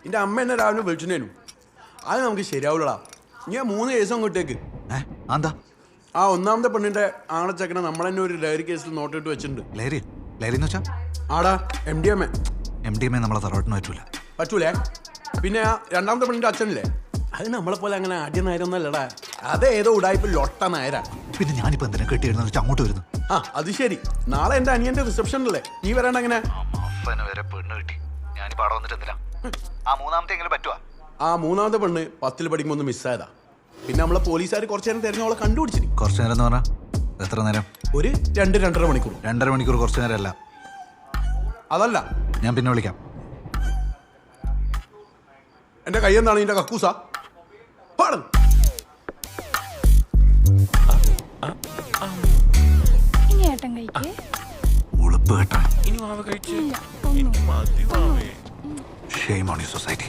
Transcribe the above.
എൻ്റെ അമ്മ എന്നെ രാവിലെ വിളിച്ചിട്ടേനു. അത് നമുക്ക് ശരിയാവില്ലടാ. ഞാൻ 3 കേസും അങ്ങോട്ടേക്ക്. എന്താ ആ ഒന്നാമത്തെ പെണ്ണിന്റെ ആണച്ചക്കനെ നമ്മളെന്നെ ഒരു ലഹരി കേസിൽ നോട്ടിട്ട് വെച്ചിട്ടുണ്ട്. ലഹരി ലഹരി എന്ന് വെച്ചാ ആടാ MDMA. MDMA നമ്മളെ തറവാട്ടിന് പറ്റൂല. പറ്റൂലേ? പിന്നെ ആ രണ്ടാമത്തെ പെണ്ണിന്റെ അച്ഛനില്ലേ, അത് നമ്മളെ പോലെ അങ്ങനെ ആദ്യ നായരൊന്നല്ലടാ. അത് ഏതോ ഉടായ്പ ലൊട്ട നായരാ. പിന്നെ ഞാനിപ്പോ എന്തിനാ കെട്ടിയിരുന്ന വെച്ചാൽ അങ്ങോട്ട് വരുന്നു. ആ അത് ശരി. നാളെ എൻ്റെ അനിയന്റെ റിസപ്ഷൻ അല്ലേ, നീ വരണ്ട എങ്ങനെ? വരെ പെണ്ണ് കിട്ടി. ഞാനിപ്പോ അവിടെ വന്നിട്ട് എന്തിനാ? ആ മൂന്നാമത്തെ എങ്ങനെ പറ്റുവാ? ആ മൂന്നാമത്തെ പെണ്ണ് 10ൽ പഠിക്കുമ്പോൾ ഒന്ന് മിസ്സായതാ. പിന്നെ നമ്മളെ പോലീസുകാർ കുറച്ചു നേരം തിരഞ്ഞ അവളെ കണ്ടുപിടിച്ചിരി. കുറച്ചു നേരം എന്ന് പറഞ്ഞാൽ എത്ര നേരം? ഒരു 2-2.5 മണിക്കൂർ. 2.5 മണിക്കൂർ കുറച്ചു നേരം അല്ല. അതല്ല, ഞാൻ പിന്നെ വിളിക്കാം. എന്റെ കൈ എന്താണ് നിന്റെ കക്കൂസ? ഇനി ഏട്ടൻ കഴിക്കേ. ഉളുപ്പ് കേട്ടാ. ഇനി മാവ് കഴിച്ച് ഇല്ല, ഒന്നും. മതി മാവേ. Shame on your society.